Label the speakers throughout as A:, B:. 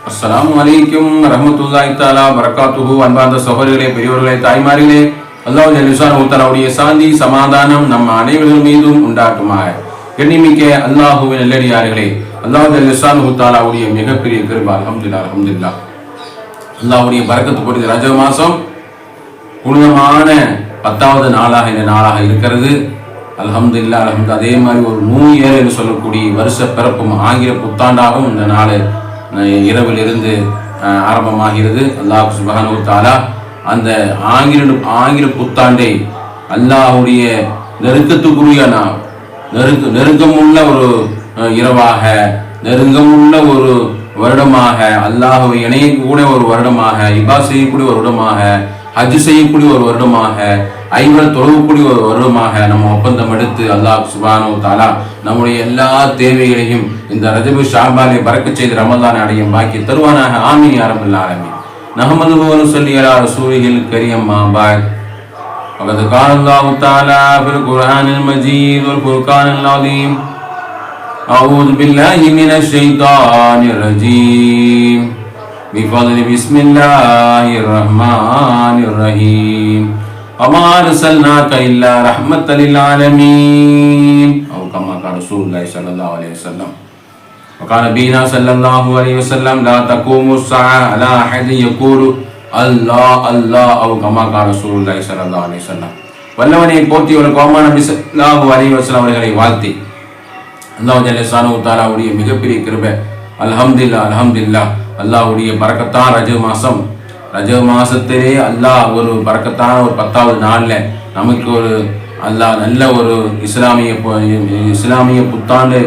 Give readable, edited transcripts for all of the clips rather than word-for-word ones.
A: அஸ்ஸலாமு அலைக்கும் ரஹ்மத்துல்லாஹி தஆலா பரக்காத்துஹு. அன்பார்ந்த சகோதரர்களே, பெரியவர்களே, தாய்மார்களே, அல்லாஹ் ஜல்லுஷானஹு தஆலாவுடைய சாந்தி சமாதானம் நம்ம அனைவர்கள் மீதும் உண்டாட்டுமாக. கண்ணியமிக்க அல்லாஹ்வின் நல்லடியார்களே, அல்லாஹ் ஜல்லுஷானஹு தஆலாவுடைய மிகப்பெரிய கிருபை. அல்ஹம்துலில்லாஹ் அல்ஹம்துலில்லாஹ். அல்லாஹ்வுடைய பரக்கத்து பொருந்திய ரஜப் மாதம் புனிதமான 10வது நாளாக இந்த நாளாக இருக்கிறது. அல்ஹம்துலில்லாஹ் அல்ஹம்துலில்லாஹ். அதே மாதிரி ஒரு நியூ இயர் என்று சொல்லக்கூடிய வருஷ பிறப்பும் ஆங்கில புத்தாண்டாகவும் இந்த நாள் இரவில் இருந்து ஆரம்பமாகிறது. அல்லாஹ் சுப்ஹானஹு வ தஆலா அந்த ஆங்கில புத்தாண்டை அல்லாஹ்வுடைய நெருக்கத்துக்குரிய நெருக்கமுள்ள ஒரு இரவாக, நெருக்கமுள்ள ஒரு வருடமாக, அல்லாஹ்வை இணையக்கூடிய ஒரு வருடமாக, இபாத் செய்யக்கூடிய ஒரு வருடமாக, ஹஜ் செய்யக்கூடிய ஒரு வருடமாக, ஐவர் தொழக்கூடிய ஒரு வருடமாக நம்ம ஒப்பந்தம் எடுத்து அல்லாஹ் சுப்ஹானஹு வ தஆலா நம்முடைய எல்லா தேவைகளையும் இந்த ரஜபு ஷாபானை பறக்கச் செய்து ரமலானை அடையும் பாக்கி தருவானாக. ஆமீன் யா ரப்பல் ஆலமீன். நஹ்மதுஹு வ நுஸல்லி அலா ரசூலிஹில் கரீம். மா பஅத். ஃபகத் கால அல்லாஹு தஆலா ஃபில் குர்ஆனில் மஜீத் வல் ஃபுர்கானில் அஸீம். அஊது பில்லாஹி மினஷ் ஷைத்தானிர் ரஜீம். பிஃபضل பிஸ்மில்லாஹிர் ரஹ்மானிர் ரஹீம். وما أرسلناك إلا رحمة للعالمين أو كما قال رسول الله صلى الله عليه وسلم. وقال نبينا صلى الله عليه وسلم لا تقوم الساعة على أحد يقول الله الله أو كما قال رسول الله صلى الله عليه وسلم. வல்லவனை போற்றி ஒரு கோமான நபி ஸல்லல்லாஹு அலைஹி வஸல்லம் அவர்களை வாழ்த்தி அல்லாஹ் ஜல்லுஷானஹு தஆலாவுடைய மிகப்பெரிய கிருபை. அல்ஹம்துலில்லாஹ் அல்ஹம்துலில்லாஹ். அல்லாஹ்வுடைய பரக்கத்தான ரஜப் மாசத்திலே அல்லாஹ் ஒரு பரக்கத்தான ஒரு 10வது நாள்ல நமக்கு ஒரு அல்லாஹ் நல்ல ஒரு இஸ்லாமிய புத்தாண்டு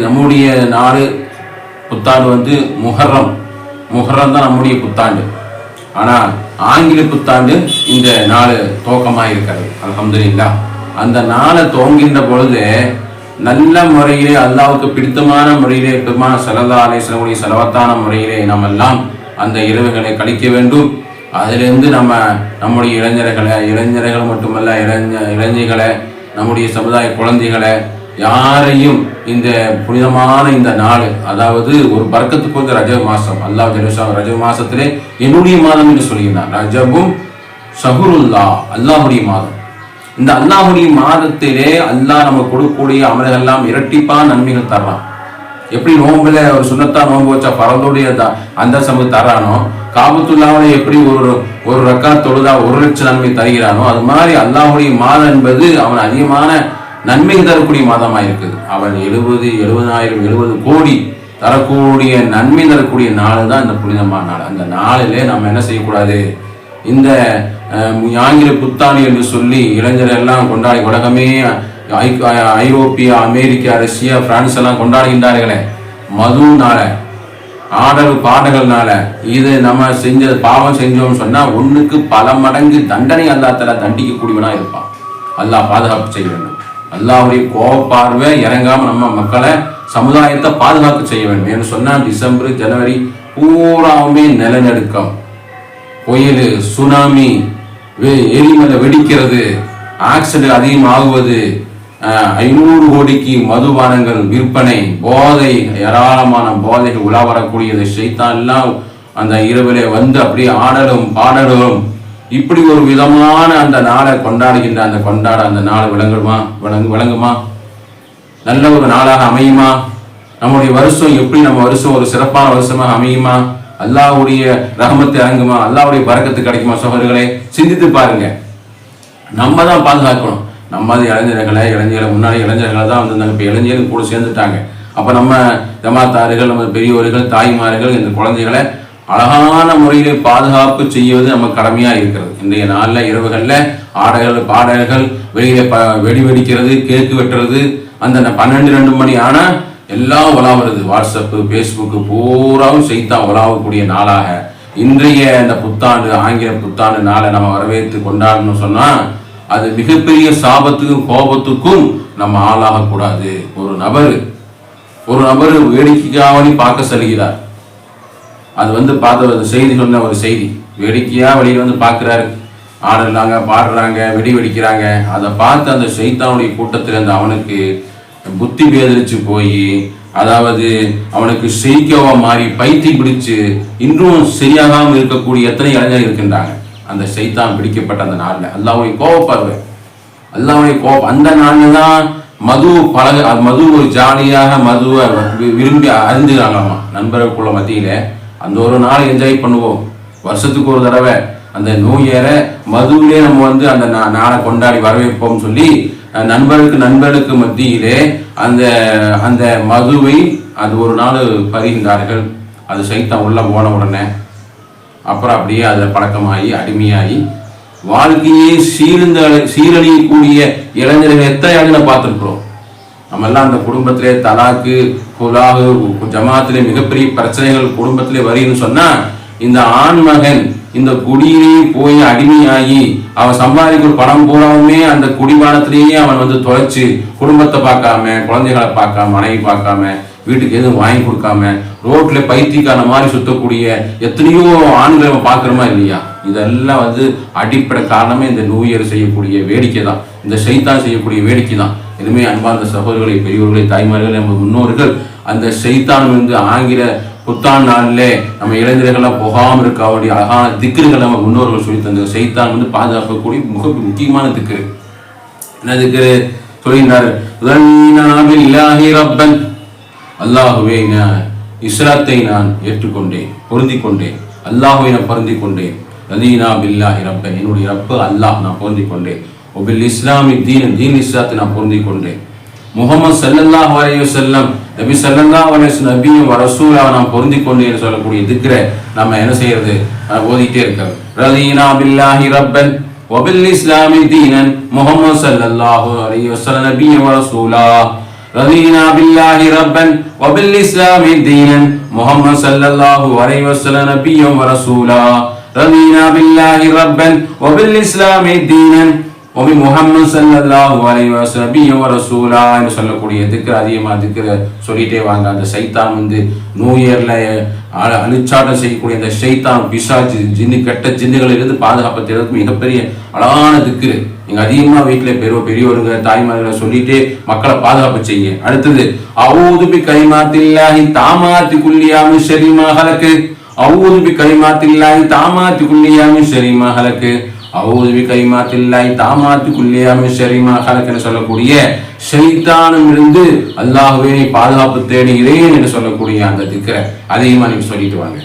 A: நம்முடைய நாடு புத்தாண்டு வந்து முஹர்ரம் தான் நம்முடைய புத்தாண்டு. ஆனால் ஆங்கில புத்தாண்டு இந்த நாள் துவக்கமாக இருக்கிறது. அல்ஹம்துலில்லாஹ். அந்த நாளை துவங்கின்ற பொழுது நல்ல முறையிலே அல்லாஹ்வுக்கு பிடித்தமான முறையிலே பெருமான ஸல்லல்லாஹு அலைஹி வஸல்லம் செலவத்தான முறையிலே நாம் எல்லாம் அந்த இரவுகளை கழிக்க வேண்டும். அதிலிருந்து நம்முடைய இளைஞர்கள் மட்டுமல்ல, இளைஞர்களை, நம்முடைய சமுதாய குழந்தைகளை யாரையும் இந்த புனிதமான இந்த நாள், அதாவது ஒரு பரக்கத்துக்கு வந்து ரஜப் மாதம், அல்லாஹ் ஜல்லுஷானஹு ரஜப் மாதத்திலே என்னுடைய மாதம் என்று சொல்கிறார். ரஜபும் ஷஹ்ருல்லாஹ், அல்லாஹ்வுடைய மாதம். இந்த அல்லாஹ்வுடைய மாதத்திலே அல்லாஹ் நம்ம கொடுக்கக்கூடிய அமல்கள் எல்லாம் இரட்டிப்பான நன்மைகள் தர்றான். எப்படி நோம்புல ஒரு சுன்னத்தா நோம்பு வச்சா பரந்தோடைய அந்த சமயம் தர்றானோ, காபத்துல்லாஹ்வுல எப்படி ஒரு ரக்காத் தொழுதா 1 லட்சம் நன்மை தருகிறானோ, அது மாதிரி அல்லாஹ்வுடைய மாதம் என்பது அவன் அதிகமான நன்மை தரக்கூடிய மாதமாக இருக்குது. அவன் 70 கோடி தரக்கூடிய நன்மை தரக்கூடிய நாள் தான் இந்த புனிதமான நாள். அந்த நாளிலே நம்ம என்ன செய்யக்கூடாது? இந்த ஆங்கில புத்தாண்டு என்று சொல்லி இளைஞர்கள் எல்லாம் கொண்டாடி, உலகமே ஐரோப்பியா, அமெரிக்கா, ரஷ்யா, பிரான்ஸ் எல்லாம் கொண்டாடுகின்றார்களே மதுனால, பாடல்கள்னால, இது நம்ம பாவம் செஞ்சோம்னு சொன்னா ஒண்ணுக்கு பல மடங்கு தண்டனை அல்லாஹ் தஆலா தண்டிக்கக்கூடியவனா இருப்பான். அல்லாஹ் பாதுகாப்பு செய்ய வேண்டும். அல்லாஹ்வுடைய கோபப்பார்வை இறங்காம நம்ம மக்களை, சமுதாயத்தை பாதுகாப்பு செய்ய வேண்டும் என்று சொன்னா டிசம்பர் ஜனவரி பூராவுமே நிலநடுக்கம், புயல், சுனாமி, எரிமலை வெடிக்கிறது, ஆக்சிடென்ட் அதிகமாகுவது, 500 கோடிக்கு மதுபானங்கள் விற்பனை, போதை, ஏராளமான போதைகள் உலா வரக்கூடியது, ஷைத்தான் எல்லாம் அந்த இரவிலே வந்து அப்படியே ஆடலும் பாடலும், இப்படி ஒரு விதமான அந்த நாளை கொண்டாடுகின்ற அந்த நாள் விளங்குமா? நல்ல ஒரு நாளாக அமையுமா? நம்முடைய வருஷம் எப்படி நம்ம வருஷம் ஒரு சிறப்பான வருஷமாக அமையுமா? அல்லாஹ்வுடைய ரஹமத்து இறங்குமா? அல்லாஹ்வுடைய பரக்கத்து கிடைக்குமா? சகோதரர்களே, சிந்தித்து பாருங்க. நம்ம தான் பாதுகாக்கணும். நம்ம இளைஞர்களை முன்னாடி இளைஞர்களை தான் வந்து இப்போ இளைஞர்கள் கூட சேர்ந்துட்டாங்க. அப்போ நம்ம ஜமாத்தார்கள், நம்ம பெரியோர்கள், தாய்மார்கள் இந்த குழந்தைகளை அழகான முறையிலே பாதுகாப்பு செய்வது நம்ம கடமையாக இருக்கிறது. இன்றைய நாளில் இரவுகளில் பாடல்கள், வெளியில வெடி வெடிக்கிறது, கேக்கு வெட்டுறது, அந்த 12 மணி ஆனால் எல்லாம் உலாவுறது. வாட்ஸ்அப்பு, ஃபேஸ்புக்கு பூராவும் செய்தான் உலாவக்கூடிய நாளாக இன்றைய இந்த புத்தாண்டு, ஆங்கில புத்தாண்டு நாளை நம்ம வரவேற்று கொண்டாடணும்னு சொன்னால் அது மிகப்பெரிய சாபத்துக்கும் கோபத்துக்கும் நம்ம ஆளாகக்கூடாது. ஒரு நபர் வேடிக்கையாவணி பார்க்க செல்கிறார். அது வந்து பார்த்த செய்தி சொன்ன ஒரு செய்தி, வேடிக்கையாக வெளியில் வந்து பார்க்குறாரு, ஆடுறாங்க, பாடுறாங்க, வெடி வெடிக்கிறாங்க. அதை பார்த்து அந்த ஷைத்தானுடைய கூட்டத்தில் இருந்த அவனுக்கு புத்தி பேதலிச்சு போய், அதாவது அவனுக்கு செய்கவா மாறி பைத்தியம் பிடிச்சு இன்றும் சரியாகாம இருக்கக்கூடிய எத்தனை இளைஞர்கள் இருக்கின்றாங்க. அந்த சைத்தான் பிடிக்கப்பட்ட அந்த நாள்ல அல்லாஹ்வுடைய கோபப்பார்வை, அல்லாஹ்வுடைய கோபம். அந்த நாள்ல தான் மது ஒரு ஜாலியாக மதுவை விரும்பி அறிந்துகிறாங்களாமா நண்பர்களுக்குள்ள மத்தியில. அந்த ஒரு நாள் என்ஜாய் பண்ணுவோம், வருஷத்துக்கு ஒரு தடவை அந்த நியூ இயரை மதுவிலே நம்ம அந்த நாளை கொண்டாடி வரவேற்போம் சொல்லி நண்பர்களுக்கு மத்தியிலே அந்த அந்த மதுவை அது ஒரு நாள் பருகின்றார்கள். அது சைத்தான் உள்ள போன உடனே அப்புறம் அப்படியே அதில் பழக்கமாகி அடிமையாகி வாழ்க்கையே சீரழியக்கூடிய இளைஞர்கள் எத்தனை இளைஞரை பார்த்துருக்குறோம். நம்ம எல்லாம் அந்த குடும்பத்திலே தலாக்கு குலாகு ஜமாத்திலே மிகப்பெரிய பிரச்சனைகள் குடும்பத்திலே வருதுன்னு சொன்னா, இந்த ஆண்மகன் இந்த குடியிலே போய் அடிமையாகி அவன் சம்பாதிக்கிற பணம் பூராவுமே அந்த குடிபானத்திலேயே அவன் தொலைச்சு குடும்பத்தை பார்க்காம, குழந்தைகளை பார்க்காம, மனைவி பார்க்காம, வீட்டுக்கு எதுவும் வாங்கி கொடுக்காம ரோட்ல பைத்தியக்கான மாதிரி சுத்தக்கூடிய எத்தனையோ ஆண்களை நம்ம பார்க்கிறோமா இல்லையா? இதெல்லாம் அடிப்படை காரணமே இந்த நியூ இயர் செய்யக்கூடிய வேடிக்கை தான், இந்த சைத்தான் செய்யக்கூடிய வேடிக்கை தான். எதுவுமே அன்பார்ந்த சகோதரர்களை, பெரியவர்களை, தாய்மார்கள், நம்ம முன்னோர்கள் அந்த சைத்தான் ஆங்கில புத்தாண்டு நாளிலே நம்ம இளைஞர்கள்லாம் போகாமல் இருக்க அவருடைய அழகான திக்ருகள் நம்ம முன்னோர்கள் சொல்லி தந்த சைத்தான் பாதுகாக்கக்கூடிய மிக முக்கியமான திக்ரு. என்ன திக்ரு சொல்லினார்? அல்லாஹுவே இஸ்லாத்தை நான் ஏற்றுக்கொண்டேன், பொருந்தி கொண்டேன். அல்லாஹுவை நான் பொருந்தி கொண்டேன். ரதீனா பில்லாஹி ரப்பன், என்னுடைய ரப்பு அல்லாஹ் நான் பொருந்தி கொண்டேன். ஒபில் இஸ்லாமி தீன் இஸ்லாத்தை நான் பொருந்தி கொண்டேன். முஹம்மது ஸல்லல்லாஹு அலைஹி வஸல்லம் நபி ஸல்லல்லாஹு அலைஹி வஸல்லம் நபியும் ரசூலாவை நான் பொருந்தி கொண்டேன்னு சொல்லக்கூடிய திக்ரை நம்ம என்ன செய்யறது? ஓதிட்டே இருக்கிறோம். ரதீனா பில்லாஹி ரப்பன் ஒபில் இஸ்லாமி தீனன் முஹம்மது ஸல்லல்லாஹு அலைஹி வஸல்லம் நபியும் ரசூலா. ரதீனா பில்லாஹி ரப்பன் வபில் இஸ்லாமி தீனன் முஹம்மது ஸல்லல்லாஹு அலைஹி வஸல்லம் நபியும் ரசூலா. ரதீனா பில்லாஹி ரப்பன் வபில் இஸ்லாமி தீனன் வபி முஹம்மது ஸல்லல்லாஹு அலைஹி வஸல்லம் நபியும் ரசூலா என்று சொல்லக்கூடிய திக்ர் அதிகமாக திக்ர சொல்லிட்டே வாங்க. அந்த சைத்தான் நியூ இயர்ல அழிச்சாட்டம் செய்யக்கூடிய அந்த சைத்தான் பிசாசு ஜின்னு கெட்ட ஜின்னுகளிலிருந்து பாதுகாப்பதற்கு மிகப்பெரிய அழகான திக்ரு. நீங்க அதிகமா வீட்டுல பெரியவருங்க தாய்மார்களை சொல்லிட்டே மக்களை பாதுகாப்பு செய்ய. அடுத்தது அஊது பி கலிமாத்தில்லாஹி தாமாத்தி குல்லியா மின் ஷர்ரி மா ஹலக். அஊது பி கலிமாத்தில்லாஹி தாமாத்தி குல்லியா மின் ஷர்ரி மா ஹலக். அஊது பி கலிமாத்தில்லாஹி தாமாத்தி குல்லியா மின் ஷர்ரி மா ஹலக் என்று சொல்லக்கூடிய ஷைத்தானிலிருந்து அல்லாஹ்வே பாதுகாப்பு தேடுகிறேன் என்று சொல்லக்கூடிய அந்த திக்ரை அதிகமா நீங்க சொல்லிட்டு வாங்க.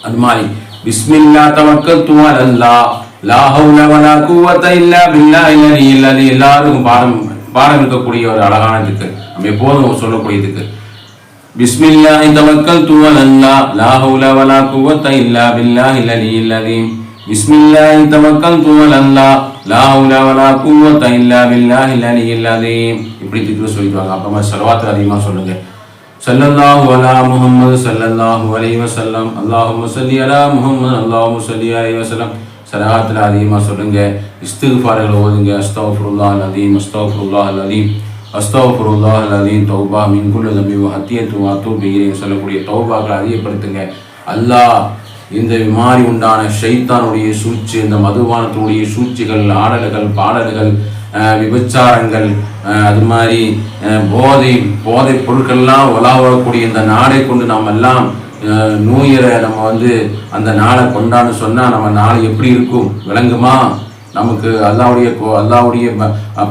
A: அது மாதிரி பிஸ்மில்லாஹ் தவக்கல்து அலல்லாஹ் லா ஹவுல வலா குவத இல்லா பில்லாஹில் அலியில் அலி. எல்லாருக்கும் பாடம் இருக்கக்கூடிய ஒரு அழகான திக்ர், நம்ம எப்போதும் சொல்லக்கூடிய திக்ர். பிஸ்மில்லாஹி தவக்கல்து அலல்லாஹ் லா ஹவுல வலா குவத இல்லா பில்லாஹில் அலியில் அலி. பிஸ்மில்லாஹி தவக்கல்து அலல்லாஹ் லா ஹவுல வலா குவத இல்லா பில்லாஹில் அலியில் அலி. இப்படி திக்ர் சொல்லிடுவாங்க. அப்புறமா ஸலவாத் அதிகமாக சொல்லுங்க. ஸல்லல்லாஹு அலா முஹம்மது ஸல்லல்லாஹு அலைஹி வஸல்லம். அல்லாஹும்ம ஸல்லி அலா முஹம்மது அல்லாஹும்ம ஸல்லி அலைஹி வஸல்லம். சலாத்துல அதிகமாக சொல்லுங்க. இஸ்திக்ஃபார்களை ஓதுங்க. அஸ்தக்ஃபிருல்லாஹல் அலீம், அஸ்தக்ஃபிருல்லாஹல் அலீம், அஸ்தக்ஃபிருல்லாஹல் அலீம், தௌபா மின் குல்லி தம்பி ஹத்தியத்து வாத்தூபு இலைஹி சொல்லக்கூடிய தௌபாக்களை அதிகப்படுத்துங்க. அல்லாஹ் இந்த மாதிரி உண்டான ஷைத்தானுடைய சூழ்ச்சி, இந்த மதுபானத்துடைய சூழ்ச்சிகள், ஆடல்கள், பாடல்கள், விபச்சாரங்கள், அது மாதிரி போதை பொருட்கள்லாம் உலாவக்கூடிய இந்த நாடை கொண்டு நாம் எல்லாம் நியூ இயரை நம்ம அந்த நாளை கொண்டான்னு சொன்னால் நம்ம நாள் எப்படி இருக்கும் விளங்குமா? நமக்கு அல்லாவுடைய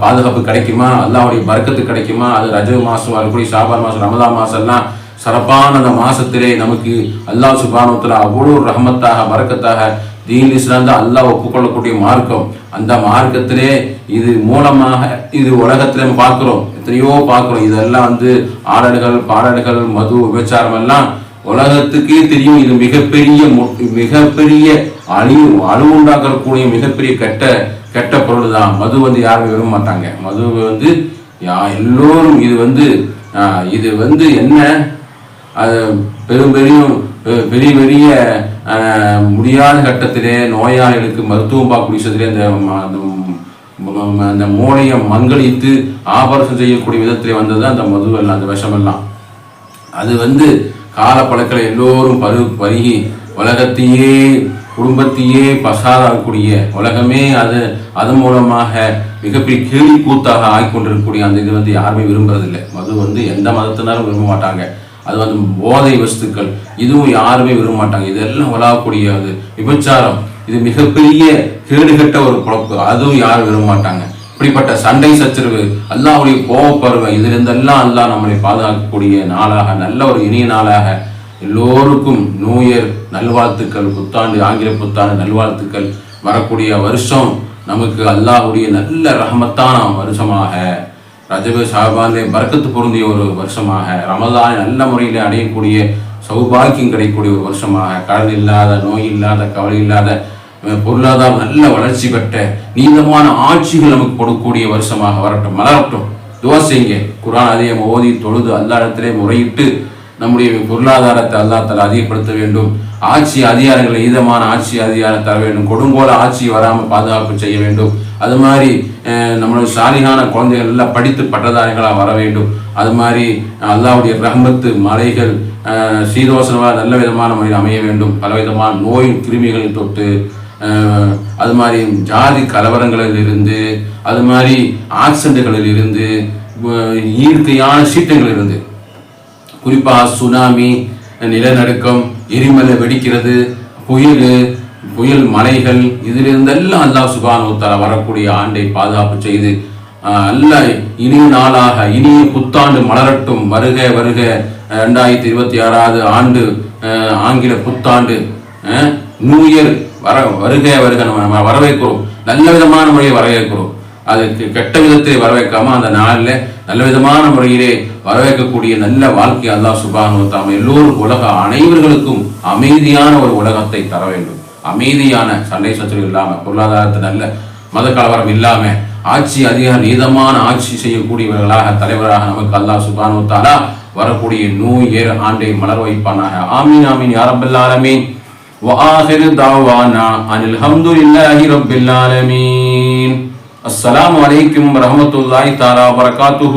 A: பாதுகாப்பு கிடைக்குமா? அல்லாவுடைய பரக்கத்து கிடைக்குமா? அது ரஜப் மாதம் வரக்கூடிய ஷாபான் மாதம் ரமதான் மாதம்லாம் சிறப்பான அந்த மாதத்திலே நமக்கு அல்லாஹ் சுப்ஹானஹு வ தஆலா அவ்வளோ ரஹமத்தாக பரக்கத்தாக தீன் இஸ்லாம் தான் அல்லாஹ் ஒப்புக்கொள்ளக்கூடிய மார்க்கம். அந்த மார்க்கத்திலே இது மூலமாக இது உலகத்திலே பார்க்குறோம், எத்தனையோ பார்க்குறோம். இதெல்லாம் ஆடல்கள், பாடல்கள், மது, விபச்சாரம் எல்லாம் உலகத்துக்கே தெரியும். இது மிகப்பெரிய அழிவு உண்டாக்கக்கூடிய மிகப்பெரிய கெட்ட பொருள் தான். மது யாருமே விரும்ப மாட்டாங்க. மது எல்லோரும் இது என்ன அது பெரிய முடியாத கட்டத்திலே நோயாளிகளுக்கு மருத்துவம் பார்க்கக்கூடிய விஷயத்திலே அந்த மூளையை மங்களித்து ஆபரேஷன் செய்யக்கூடிய விதத்திலே வந்தது அந்த மதுவெல்லாம், அந்த விஷமெல்லாம். அது காலப்பழக்களை எல்லோரும் பருகி உலகத்தையே குடும்பத்தையே பசாராகக்கூடிய உலகமே அதன் மூலமாக மிகப்பெரிய கேலி கூத்தாக ஆகிக்கொண்டிருக்கக்கூடிய அந்த இது யாருமே விரும்புறதில்லை. மது எந்த மதத்தினரும் விரும்ப மாட்டாங்க. அது போதை வஸ்துக்கள், இதுவும் யாருமே விரும்ப மாட்டாங்க. இதெல்லாம் உலாகக்கூடிய அது விபச்சாரம், இது மிகப்பெரிய கேடுகட்ட ஒரு குழப்பு, அதுவும் யாரும் விரும்ப மாட்டாங்க. இப்படிப்பட்ட சண்டை சச்சரவு, அல்லாஹ்வுடைய கோபப்பருவம், இதிலிருந்தெல்லாம் அல்லாஹ் நம்மளை பாதுகாக்கக்கூடிய நாளாக, நல்ல ஒரு இனிய நாளாக எல்லோருக்கும் நூயர் நல்வாழ்த்துக்கள், புத்தாண்டு ஆங்கில புத்தாண்டு நல்வாழ்த்துக்கள். வரக்கூடிய வருஷம் நமக்கு அல்லாஹ்வுடைய நல்ல ரஹமத்தான வருஷமாக, ரஜப ஷாபானிலே பரக்கத்து பொருந்திய ஒரு வருஷமாக, ரமலானை நல்ல முறையில் அடையக்கூடிய சௌபாக்கியம் கிடைக்கக்கூடிய ஒரு வருஷமாக, கடன் இல்லாத, நோய் இல்லாத, கவலை இல்லாத, பொருளாதாரம் நல்ல வளர்ச்சி பெற்ற நீளமான ஆட்சிகள் நமக்கு கொடுக்கக்கூடிய வருஷமாக வரட்டும், மலரட்டும். துவா செய்யுங்க. குர்ஆன் அதிகம் ஓதி தொழுது அல்லாஹ் இடத்திலே முறையிட்டு நம்முடைய பொருளாதாரத்தை அல்லாஹ் தஆலா அதிகப்படுத்த வேண்டும். ஆட்சி அதிகாரங்களை ஈதமான ஆட்சி அதிகாரம் தர வேண்டும். கொடுங்கோல ஆட்சி வராமல் பாதுகாப்பு செய்ய வேண்டும். அது மாதிரி நம்மளுடைய சாலிகான குழந்தைகள் எல்லாம் படித்து பட்டதாரிகளாக வர வேண்டும். அது மாதிரி அல்லாஹ்வுடைய ரஹ்மத்து மலைகள் சீதோசனமாக நல்ல விதமான முறையில் அமைய வேண்டும். பலவிதமான நோய் கிருமிகளை தொட்டு, அது மாதிரி ஜாதி கலவரங்களில் இருந்து, அது மாதிரி ஆக்சிடென்ட்களில் இருந்து, இயற்கையான சீற்றங்களில் இருந்து, குறிப்பாக சுனாமி, நிலநடுக்கம், எரிமலை வெடிக்கிறது, புயல் மலைகள், இதிலிருந்தெல்லாம் அல்லாஹ் சுப்ஹானஹு வ தஆலா வரக்கூடிய ஆண்டை பாதுகாப்பு செய்து அல்லாஹ் இனிய நாளாக இனிய புத்தாண்டு மலரட்டும். வருக வருக 2026 ஆண்டு ஆங்கில புத்தாண்டு நியூ இயர் வருக வருக நம்ம வரவேற்கிறோம். நல்ல விதமான முறையை வரவேற்கிறோம். அதுக்கு கெட்ட விதத்தை வரவேற்காம அந்த நாளில் நல்ல விதமான முறையிலே வரவேற்கக்கூடிய நல்ல வாழ்க்கை அல்லாஹ் சுப்ஹானஹு வ தஆலா எல்லோரும் அனைவர்களுக்கும் அமைதியான ஒரு உலகத்தை தர வேண்டும். அமைதியான சண்டை சச்சரவு இல்லாமல், பொருளாதாரத்தை நல்ல மத கலவரம் இல்லாமல், ஆட்சி அதிகார நீதமான ஆட்சி செய்யக்கூடியவர்களாக தலைவராக நமக்கு அல்லாஹ் சுப்ஹானஹு வ தஆலா வரக்கூடிய நியூ இயர் ஆண்டை மலர் வைப்பானாக. ஆமீன் ஆமீன் யா ரப்பல் ஆலமீன். وآخر دعوانا أن الحمد لله رب العالمين. السلام عليكم ورحمة الله تعالى وبركاته.